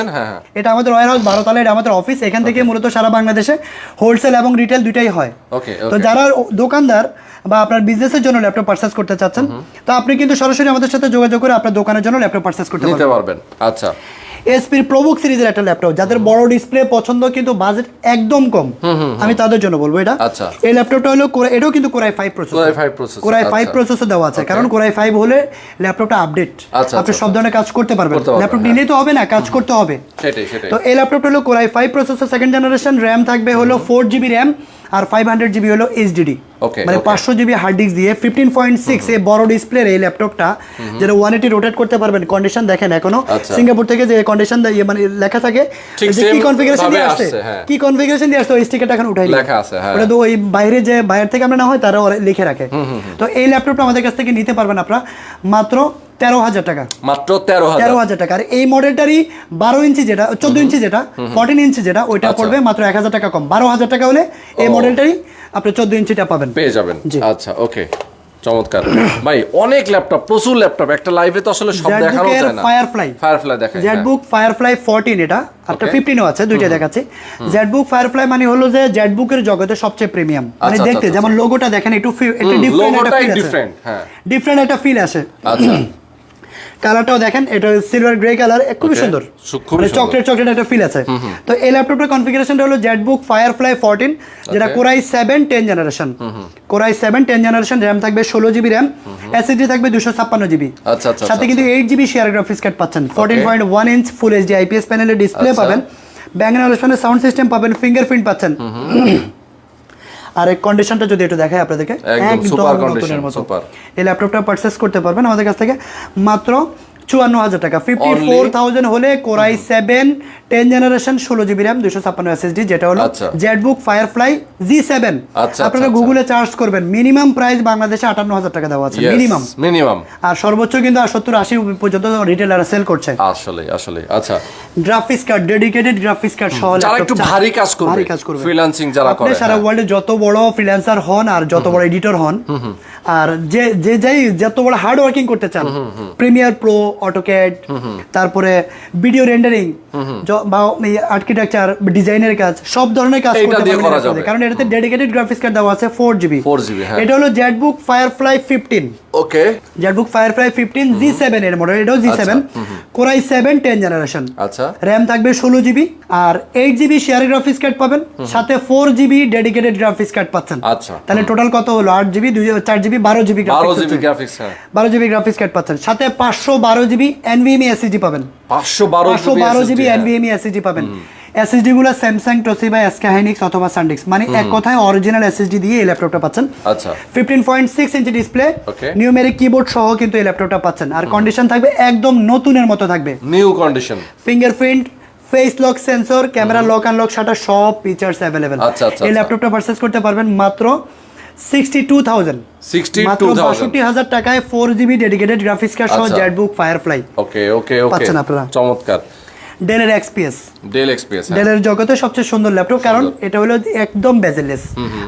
এটা আমাদের ওয়্যার হাউস 12 তলায়, এটা আমাদের অফিস। এখান থেকে মূলত সারা বাংলাদেশে হোলসেল এবং রিটেল দুইটাই হয়। তো যারা দোকানদার বা আপনার বিজনেসের জন্য ল্যাপটপ পারচেজ করতে চাচ্ছেন, তো আপনি কিন্তু সরাসরি আমাদের সাথে যোগাযোগ করে আপনার দোকানের জন্য ল্যাপটপ পারচেজ করতে পারবেন। আচ্ছা, এসপির প্রবুক সিরিজের একটা ল্যাপটপ, যাদের বড় ডিসপ্লে পছন্দ কিন্তু বাজেট একদম কম, আমি তাদের জন্য বলবো এটা। এই ল্যাপটপটা হলো এটাও কিন্তু কোর i5 প্রসেসর দেওয়া আছে, কারণ কোর i5 হলে ল্যাপটপটা আপডেট, আপনি সব ধরনের কাজ করতে পারবেন। ল্যাপটপ নিলেই তো হবে না, কাজ করতে হবে। তো এই ল্যাপটপটা হলো core i5 processor second generation, RAM থাকবে হলো 4 জিবি র‍্যাম আর 500 জিবি হলো এইচডিডি, মানে 500 জিবি হার্ড ডিস্ক দিয়ে 15.6 এই বড় ডিসপ্লের এই ল্যাপটপটা, যেটা 180 রোটেট করতে পারবেন। কন্ডিশন দেখেন, এখনো সিঙ্গাপুর থেকে যে কন্ডিশন মানে লেখা থাকে, যে কি কনফিগারেশন দিয়ে আসছে, কি কনফিগারেশন দিয়ে আসছে, ওই স্টিকারটা এখন উঠাই লেখা আছে। ওটা তো ওই বাইরে যে বাইরে থেকে আমরা না হয় তারা লিখে রাখে। তো এই ল্যাপটপটা আমাদের কাছ থেকে নিতে পারবেন আপনারা মাত্র 13000 টাকা, মাত্র 13000 টাকা। আর এই মডেলটারই 12 ইঞ্চি যেটা, 14 ইঞ্চি যেটা, 14 ইঞ্চি যেটা, ওইটা পড়বে মাত্র 1000 টাকা কম। 12000 টাকা হলে এই মডেলটারই আপনি 14 ইঞ্চিটা পাবেন, পেয়ে যাবেন। আচ্ছা, ওকে। চমৎকার ভাই, অনেক ল্যাপটপ, প্রচুর ল্যাপটপ, একটা লাইভে তো আসলে সব দেখানো যায় না। ফায়ারফ্লাই দেখাই, জেটবুক ফায়ারফ্লাই 14 এটা, আপনার 15ও আছে, দুইটা দেখাচ্ছি। জেটবুক ফায়ারফ্লাই মানে হলো যে জেটবুকের জগতে সবচেয়ে প্রিমিয়াম, মানে দেখতে যেমন লোগোটা দেখেন একটু ডিফারেন্ট একটা ফিল আসে। আচ্ছা, কালারটাও দেখেন, এটা সিলভার গ্রে কালার, খুবই সুন্দর, চকলেট একটা ফিল আছে। তো এই ল্যাপটপটার কনফিগারেশনটা হলো জেটবুক ফায়ারফ্লাই 14, যেটা core i 7 10 generation, core i 7 10 generation, RAM থাকবে 16 জিবি র্যাম, এসএসডি থাকবে 256 জিবি, সাথে কিন্তু 8 জিবি শেয়ার গ্রাফিক্স কার্ড পাচ্ছেন, 14.1 ইঞ্চ ফুল এইচডি আইপিএস প্যানেলের ডিসপ্লে পাবেন, ব্যাং এন্ড অলুশনের সাউন্ড সিস্টেম পাবেন, ফিঙ্গারপ্রিন্ট পাচ্ছেন। আর এই কন্ডিশনটা যদি একটু দেখাই আপনাদেরকে, একদম সুপার কন্ডিশন, সুপার। এই ল্যাপটপটা পারচেজ করতে পারবেন আমাদের কাছ থেকে মাত্র 54,000 টাকা, 54,000 হলে core i 7 10 generation 16 GB RAM 256 SSD, যেটা হলো জেটবুক ফায়ারফ্লাই G7। আপনারা গুগলে সার্চ করবেন, মিনিমাম প্রাইস বাংলাদেশে 58,000 টাকা দেওয়া আছে, মিনিমাম, আর সর্বোচ্চ কিন্তু 70-80 পর্যন্ত রিটেলাররা সেল করছে। আসলে আচ্ছা, graphics card, dedicated graphics card সহ যারা একটু ভারী কাজ করবে, ফ্রিল্যান্সিং যারা করে, সারা ওয়ার্ল্ডে যত বড় ফ্রিল্যান্সার হন আর যত বড় এডিটর হন, আর যত বড় হার্ড ওয়ার্কিং করতে চান, প্রিমিয়ার প্রো, অটোক্যাড, তারপরে ভিডিও রেন্ডারিং বা আর্কিটেকচার ডিজাইনের কাজ, সব ধরনের কাজ করতে পারবেন, কারণ এটাতে ডেডিকেটেড গ্রাফিক্স কার্ড দেওয়া আছে 4 জিবি। এটা হলো জেটবুক ফায়ারফ্লাই 15। ওকে, জেটবুক ফায়ারফ্লাই 15 G7 এর মডেল, এটাও G7, কোরাই 7 10 জেনারেশন। আচ্ছা, র‍্যাম থাকবে 16 জিবি আর 8 জিবি শেয়ার গ্রাফিক্স কার্ড পাবেন, সাথে 4 জিবি ডেডিকেটেড গ্রাফিক্স কার্ড পাচ্ছেন। আচ্ছা, তাহলে টোটাল কত হলো? 8 GB 4 GB 12 GB graphics, 12 GB graphics card পাচ্ছেন, সাথে 512 জিবি NVMe SSD পাবেন, 512 জিবি NVMe SSD পাবেন। এসএসডি গুলো স্যামসাং, তোশিবা, এসকে হাইনিক্স অথবা সানডিস্ক, মানে এক কথায় অরিজিনাল এসএসডি দিয়ে এই ল্যাপটপটা পাচ্ছেন। আচ্ছা, 15.6 ইঞ্চি ডিসপ্লে, নিউমেরিক কিবোর্ড সহ কিন্তু এই ল্যাপটপটা পাচ্ছেন। আর কন্ডিশন থাকবে একদম নতুনের মতো থাকবে, new condition, fingerprint, face lock sensor, camera lock unlock shutter, সব ফিচারস अवेलेबल। এই ল্যাপটপটা পারচেজ করতে পারবেন মাত্র 62,000, 62,000 টাকায় 4 জিবি ডেডিকেটেড গ্রাফিক্স কার্ড সহ জেটবুক ফায়ারফ্লাই। ওকে, পাচ্ছেন আপনারা। চমৎকার। ডেলের XPS, ডেলের জগতে সবচেয়ে সুন্দর ল্যাপটপ, কারণ এটা হলো একদম বেজেললেস,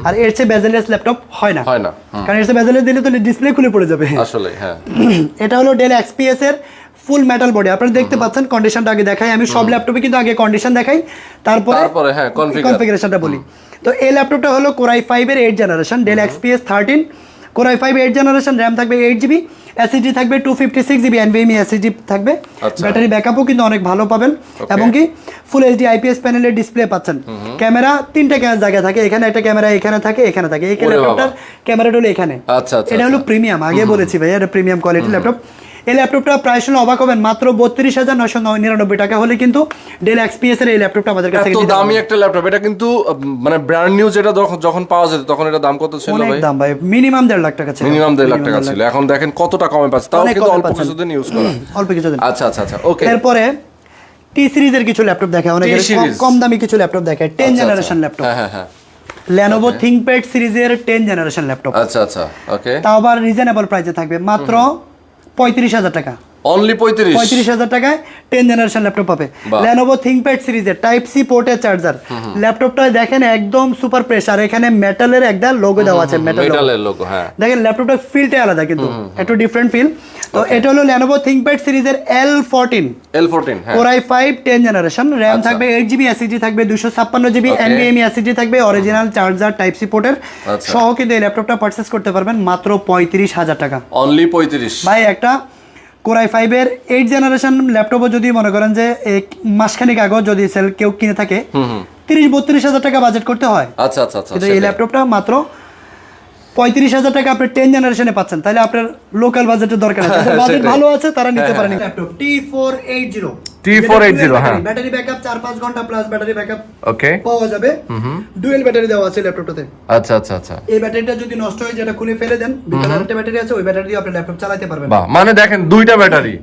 আর এর চেয়ে বেজেললেস ল্যাপটপ হয় না, কারণ এর চেয়ে বেজেললেস দিলে তো ডিসপ্লে খুলে পড়ে যাবে আসলে। হ্যাঁ, এটা হলো ডেল XPS এর ফুল মেটাল বডি, আপনারা দেখতে পাচ্ছেন। কন্ডিশনটা আগে দেখাই, আমি সব ল্যাপটপে কিন্তু আগে কন্ডিশন দেখাই, তারপরে হ্যাঁ কনফিগারেশনটা বলি। তো এই ল্যাপটপটা হলো কোরাই 5 এর 8 generation, Dell XPS 13, core i 5 8 generation, RAM থাকবে 8 জিবি, এসএসডি থাকবে 256 জিবি NVMe SSD থাকবে, ব্যাটারি ব্যাকআপও কিন্তু অনেক ভালো পাবেন, এবং কি ফুল এইচডি আইপিএস প্যানেলের ডিসপ্লে পাচ্ছেন। ক্যামেরা 3টা জায়গায় থাকে, এখানে একটা ক্যামেরা, এখানে থাকে, এখানে থাকে। এই ল্যাপটপটার ক্যামেরাটা হলো এখানে। এটা হলো প্রিমিয়াম, আগে বলেছি ভাই, এটা প্রিমিয়াম কোয়ালিটি ল্যাপটপ। এই ল্যাপটপটা প্রায় শুনে অবাক হবেন, মাত্র 32,999 টাকা হলে কিন্তু ডেল XPS এর এই ল্যাপটপটা আমাদের কাছে এত দামি একটা ল্যাপটপ। এটা কিন্তু মানে ব্র্যান্ড নিউ, যেটা যখন পাওয়া যেত তখন এটা দাম কত ছিল ভাই? অনেক দাম ভাই, মিনিমাম 1.5 লাখ টাকা ছিল, মিনিমাম 1.5 লাখ টাকা ছিল। এখন দেখেন কতটা কমে পাচ্ছে, তাও কিন্তু অল্প কিছুদিন ইউজ করা, অল্প কিছুদিন। আচ্ছা, ওকে। এরপরে টি সিরিজের কিছু ল্যাপটপ দেখায়, অনেক কম দামি কিছু ল্যাপটপ দেখায়, 10 জেনারেশন ল্যাপটপ। হ্যাঁ, Lenovo ThinkPad সিরিজের 10 জেনারেশন ল্যাপটপ। আচ্ছা, ওকে। তাও আবার রিজনেবল প্রাইসে থাকবে, মাত্র 35,000 টাকা, অনলি 35,000 টাকায় 10 জেনারেশন ল্যাপটপ পাবে। Lenovo ThinkPad সিরিজের টাইপ সি পোর্টের চার্জার ল্যাপটপটা দেখেন, একদম সুপার প্রেসার, এখানে মেটালের একটা লোগো দেওয়া আছে, মেটালের লোগো। হ্যাঁ, দেখেন ল্যাপটপটার ফিলটাই আলাদা, কিন্তু একটু ডিফারেন্ট ফিল। তো এটা হলো Lenovo ThinkPad সিরিজের L14, কোরাই 5 10 জেনারেশন, র‍্যাম থাকবে 8 জিবি, এসএসডি থাকবে 256 জিবি, NVMe SSD থাকবে, অরিজিনাল চার্জার টাইপ সি পোর্টের সহ কিন্তু এই ল্যাপটপটা পারচেজ করতে পারবেন মাত্র 35,000 টাকা, অনলি 35। ভাই একটা কোরাই 5 এর 8 জেনারেশন ল্যাপটপও যদি মনে করেন যে এক মাসখানেক আগে যদি সেল কেউ কিনে থাকে, 30-32,000 টাকা বাজেট করতে হয়। আচ্ছা, কিন্তু এই ল্যাপটপটা মাত্র 35,000 টাকা আপনি 10 জেনারেশনে পাচ্ছেন, তাহলে আপনার লোকাল বাজেটের দরকার আছে, বাজেট ভালো আছে তারা নিতে পারেন। ল্যাপটপ T480, হ্যাঁ, ব্যাটারি ব্যাকআপ 4-5 ঘন্টা প্লাস ব্যাটারি ব্যাকআপ ওকে পাওয়া যাবে। ডুয়াল ব্যাটারি দেওয়া আছে ল্যাপটপটাতে। আচ্ছা, এই ব্যাটারিটা যদি নষ্ট হয়, যেটা খুলে ফেলে দেন, ভিতরে আরেকটা ব্যাটারি আছে, ওই ব্যাটারি দিয়ে আপনি ল্যাপটপ চালাতে পারবেন। বাহ, মানে দেখেন দুইটা ব্যাটারি।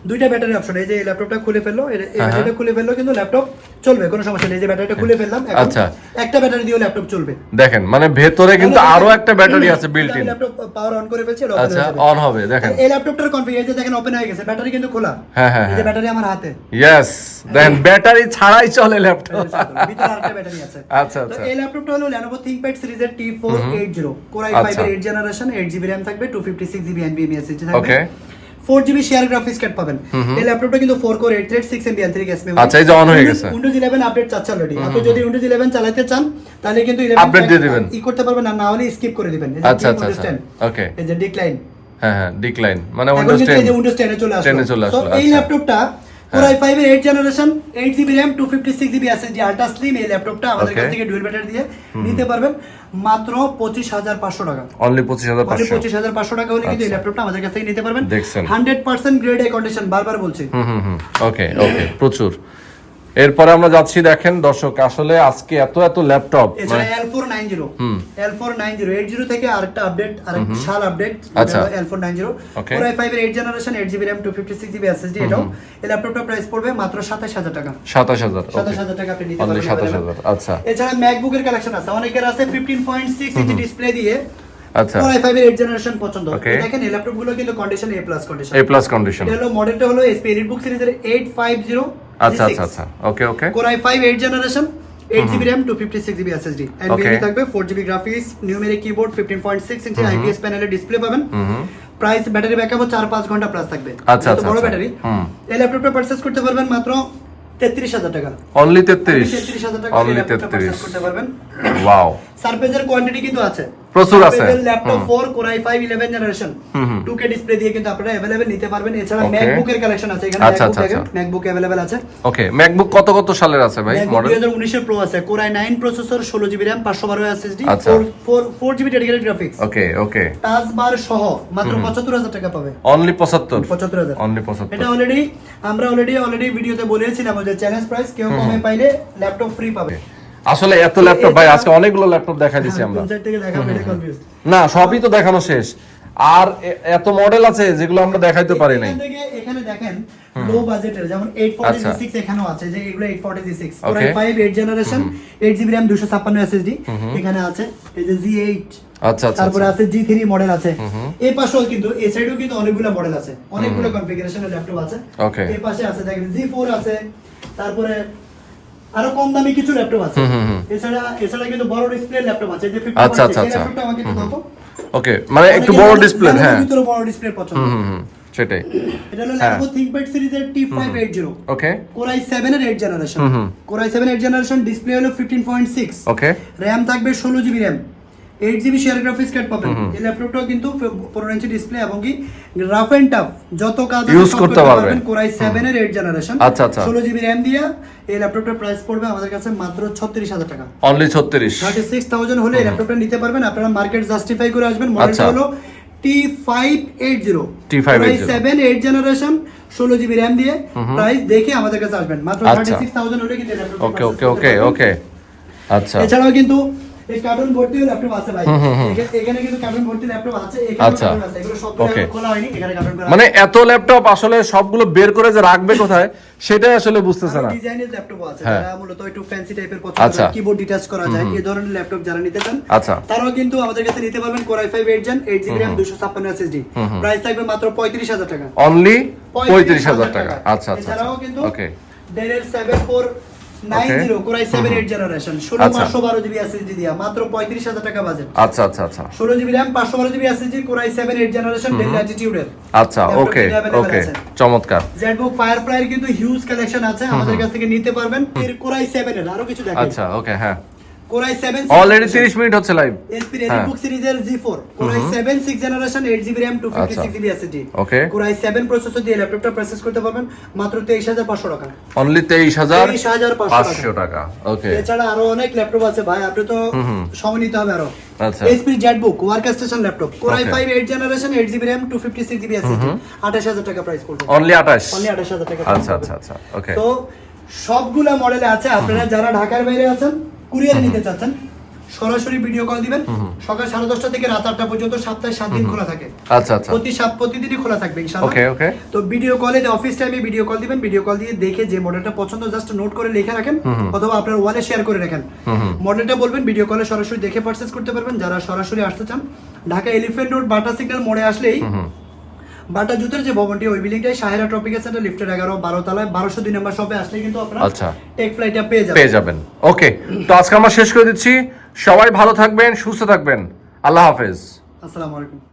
দুইটা ব্যাটারি অপশন, এই যে এই ল্যাপটপটা খুলে ফেললো, এই ব্যাটারিটা খুলে ফেললো কিন্তু ল্যাপটপ চলবে, কোনো সমস্যা নেই। এই যে ব্যাটারিটা খুলে ফেললাম, এখন আচ্ছা। একটা ব্যাটারি দিয়েও ল্যাপটপ চলবে। দেখেন মানে ভেতরে কিন্তু আরো একটা ব্যাটারি আছে built in. Laptop power on করে ফেলছি, আচ্ছা অন হবে দেখেন। এই ল্যাপটপটার কনফিগারেশন দেখেন ওপেন হয়ে গেছে, ব্যাটারি কিন্তু খোলা। হ্যাঁ হ্যাঁ এই যে ব্যাটারি আমার হাতে, ইয়েস দেখেন ব্যাটারি ছাড়াই চলে ল্যাপটপ। ভিতরে আরেকটা ব্যাটারি আছে। আচ্ছা তো আচ্ছা এই ল্যাপটপটা হলো Lenovo ThinkPad সিরিজের T480 Core i5 আচ্ছা। এর 8 জেনারেশন, 8GB RAM থাকবে, 256GB NVMe SSD থাকবে, ওকে 4GB শেয়ার গ্রাফিক্স কার্ড পাবেন। এই ল্যাপটপটা কিন্তু 4 core 8 thread 6 MB L3 gas memory. আচ্ছা, এই যে on হয়ে গেছে। Windows 11 আপডেট চাচ্ছে অলরেডি। আপনি যদি Windows 11 চালাতে চান তাহলে কিন্তু 11 আপডেট দিয়ে দিবেন, ই করতে পারবেন, না হলে স্কিপ করে দিবেন। আচ্ছা আচ্ছা আচ্ছা ওকে। এই যে ডিক্লাইন, হ্যাঁ হ্যাঁ ডিক্লাইন মানে এখন উইন্ডোজ কিন্তু 10 এই যে Windows 10 এ চলে আসলো। 10 এ চলে আসলো, তো এই আচ্ছা। ল্যাপটপটা Core i5 এর 8 generation, 8GB RAM, 256GB SSD ultra slim. এই ল্যাপটপটা আমাদের কাছ থেকে ডুয়াল ব্যাটারি দিয়ে নিতে পারবেন মাত্র 25,500 টাকা। অনলি অনলি 25,500 25,500 টাকা হলে কিন্তু এই ল্যাপটপটা আমাদের কাছ থেকে নিতে পারবেন। দেখছেন 100% গ্রেড এ কন্ডিশন, বারবার বলছি। ওকে ওকে প্রচুর। এরপরে আমরা যাচ্ছি, দেখেন দর্শক আসলে আজকে এত এত ল্যাপটপ এছাড়া L490 L490 80 থেকে আরেকটা আপডেট, আরেকটা সাল আপডেট, আচ্ছা। L490 Okay. Core i5 এর 8 generation, 8GB RAM, 256GB SSD। এটাও এই ল্যাপটপটা প্রাইস পড়বে মাত্র 27,000 টাকা। 27,000 ওকে 27,000 টাকা আপনি নিতে অনলি পারবেন। 27,000 আচ্ছা এছাড়া ম্যাকবুকের কালেকশন আছে, অনেকের আছে 15.6 ইঞ্চি ডিসপ্লে দিয়ে আচ্ছা Core i5 এর 8 জেনারেশন পছন্দ। Okay. দেখেন এই ল্যাপটপগুলো কিন্তু condition A+ condition. A plus condition এটা হলো মডেলটা হলো HP EliteBook সিরিজের 850 আচ্ছা আচ্ছা আচ্ছা ওকে ওকে Core i5 8 generation, 8GB RAM, 256GB SSD NVMe থাকবে, 4GB গ্রাফিক্স, নিউমেরিক কিবোর্ড, 15.6 ইঞ্চি IPS প্যানেলের ডিসপ্লে পাবেন। প্রাইস ব্যাটারি ব্যাকআপ 4-5 ঘন্টা প্লাস থাকবে। আচ্ছা, যেহেতু আচ্ছা, বড় আচ্ছা। ব্যাটারি। এই ল্যাপটপটা পারচেজ করতে পারবেন মাত্র 33,000 টাকা। অনলি 33 33,000 টাকা অনলি ল্যাপটপটা পারচেজ 33 করতে পারবেন। ওয়াও সারফেসের কোয়ান্টিটি কিন্তু আছে, প্রচুর আছে। সারফেসের laptop 4 Core i5 11 generation 2K display দিয়ে কিন্তু আপনারা अवेलेबल নিতে পারবেন। এছাড়া Okay. ম্যাকবুকের কালেকশন আছে, এখানে আচ্ছা, ম্যাকবুক আচ্ছা, দেখেন, আচ্ছা। ম্যাকবুক अवेलेबल আছে। ওকে ম্যাকবুক কত কত সালের আছে ভাই ম্যাকবুক মডেল? 2019 এর প্রো আছে, Core i9 processor, 16GB RAM, 512 SSD, আচ্ছা। 4GB ডেডিকেটেড গ্রাফিক্স, ওকে ওকে টাচ বার সহ মাত্র 75,000 টাকা পাবে। অনলি 75 75,000 অনলি এটা 75 অলরেডি ভিডিওতে বলেছিলাম যে চ্যালেঞ্জ প্রাইস, কেউ কমে পাইলে ল্যাপটপ ফ্রি পাবে। আসলে এত ল্যাপটপ ভাই আজকে অনেকগুলো ল্যাপটপ দেখা দিছি আমরা। কোন সাইড থেকে দেখাবো এটা কনফিউজ। না সবই তো দেখানো শেষ, আর এত মডেল আছে যেগুলো আমরা দেখাইতে পারি নাই। এখানে দেখেন লো বাজেটের যেমন 840G6 এখানেও আছে, যে এগুলো 840G6 Core Okay. i5 8 generation, 8GB RAM, 256 SSD এখানে আছে। এই যে G8 আচ্ছা আচ্ছা তারপরে আছে G3 মডেল আছে। এই পাশেও কিন্তু এই সাইডেও কিন্তু অনেকগুলো মডেল আছে, অনেকগুলো কনফিগারেশনের ল্যাপটপ আছে। Okay. এই পাশে আছে দেখেন G4 আছে, তারপরে আরো কম দামি কিছু ল্যাপটপ আছে। এছাড়া কিন্তু বড় ডিসপ্লে ল্যাপটপ আছে, যে 50 আচ্ছা, আচ্ছা, এই আচ্ছা। ল্যাপটপটা আমাকে একটু দাও তো। ওকে মানে একটু বড় ডিসপ্লে হ্যাঁ ভিতরে বড় ডিসপ্লে পছন্দ। সেটাই এটা হলো Lenovo ThinkPad সিরিজের T580 ওকে Core i7 এর 8 generation. Core i7 8 generation, display হলো 15.6, ওকে RAM থাকবে 16GB RAM, 8GB share graphics card পাবেন। এই ল্যাপটপটাও কিন্তু 15 ইঞ্চি ডিসপ্লে এবং কি রাফ এন্ড টাফ যত কাজ আছে Use সব করতে পারবেন। Core i7 এর 8 জেনারেশন, আচ্ছা, আচ্ছা। 16GB RAM দিয়ে এই ল্যাপটপটার প্রাইস পড়বে আমাদের কাছে মাত্র 36,000 টাকা। অনলি 36 36,000 হলে এই ল্যাপটপটা নিতে পারবেন। আপনারা মার্কেট জাস্টিফাই করে আসবেন। আচ্ছা। মডেলটা হলো T580 T580 Core i7 8 generation, 16GB RAM দিয়ে। প্রাইস দেখে আমাদের কাছে আসবেন, মাত্র আচ্ছা। 36,000 হলে কিন্তু এই ল্যাপটপটা ওকে purchase ওকে করতে ওকে পারবেন। ওকে আচ্ছা এছাড়াও কিন্তু এই কার্টুন ভর্তিও ল্যাপটপ আছে ভাই। এখানে কিন্তু কার্টুন ভর্তি ল্যাপটপ আছে, এখানে আচ্ছা। কার্টুন আছে, এগুলো সবগুলো Okay. খোলা হয়নি, এখানে কার্টুন করা মানে এত ল্যাপটপ আসলে সবগুলো বের করে যে রাখবে কোথায় সেটাই আসলে বুঝতেছে না। ডিজাইনের ল্যাপটপ আছে, হ্যাঁ। যারা মূলত একটু ফ্যান্সি টাইপের পছন্দ আচ্ছা। করে, কিবোর্ড ডিটাচ করা যায়, এই ধরনের ল্যাপটপ যারা নিতে চান আচ্ছা তারাও কিন্তু আমাদের কাছে নিতে পারবেন। Core i5 8 gen, 8GB RAM, 256 SSD price থাকবে মাত্র 35,000 টাকা। অনলি 35,000 টাকা আচ্ছা আচ্ছা এছাড়াও কিন্তু ওকে Dell এর 7490 Core i7 8 generation, 16/512GB SSD দিয়া মাত্র 35,000 টাকা বাজেট। আচ্ছা আচ্ছা আচ্ছা 16GB RAM, 512GB SSD, Core i7 8 generation, Dell Latitude এর। আচ্ছা ল্যাপটপ ওকে কিন্তু available ওকে আছে। চমৎকার ZBook Firefly এর কিন্তু হিউজ কালেকশন আছে, আমাদের কাছ থেকে নিতে পারবেন। এর Core i7 এর আরো কিছু দেখাই। আচ্ছা ওকে হ্যাঁ Core i7 অলরেডি 30 মিনিট হচ্ছে লাইভ HP EliteBook সিরিজের G4 Core i7 6 generation, 8GB RAM, 256GB SSD ওকে Core i7 প্রসেসর দিয়ে ল্যাপটপটা প্রসেস করতে পারবেন মাত্র 23,500 টাকা। অনলি 23,500 23,500 টাকা ওকে এছাড়া আরো অনেক ল্যাপটপ আছে ভাই, আপনি তো সময় নিতে হবে আরো। আচ্ছা HP ZBook workstation laptop, Core i5 8 generation, 8GB RAM, 256GB SSD 28,000 টাকা প্রাইস পড়বে। অনলি 28 অনলি 28,000 টাকা। আচ্ছা আচ্ছা আচ্ছা ওকে তো সবগুলা মডেলে আছে। আপনারা যারা ঢাকার বাইরে আছেন, কুরিয়ারে নিতে চাচ্ছেন, সরাসরি ভিডিও কল দিবেন। সকাল 10:30 থেকে রাত 8টা পর্যন্ত সপ্তাহে 7 দিন খোলা থাকে। আচ্ছা আচ্ছা, প্রতিদিনই খোলা থাকবে ইনশাআল্লাহ। ওকে ওকে। তো ভিডিও কলে অফিস টাইমে ভিডিও কল দিবেন, ভিডিও কল দিয়ে দেখে যে মডেলটা পছন্দ জাস্ট নোট করে লিখে রাখেন অথবা আপনার ওয়ালে শেয়ার করে রাখেন। মডেলটা বলবেন, ভিডিও কলে সরাসরি দেখে পারচেজ করতে পারবেন। যারা সরাসরি আসতে চান, ঢাকা এলিফ্যান্ট রোড বাটা সিগন্যাল মোড়ে আসলেই বাটা জুতের যে ভবনটি ওই বিল্ডিংটাই সাহেরা ট্রপিক্যাল সেন্টার লিফটের 11-12 তলায় 1202 নম্বর শপে আসলে কিন্তু আপনারা আচ্ছা টেক ফ্লাইটটা পেয়ে পেয়ে যাবেন। ওকে, তো আজকে আমরা শেষ করে দিচ্ছি। সবাই ভালো থাকবেন, সুস্থ থাকবেন। আল্লাহ হাফেজ। আসসালামু আলাইকুম।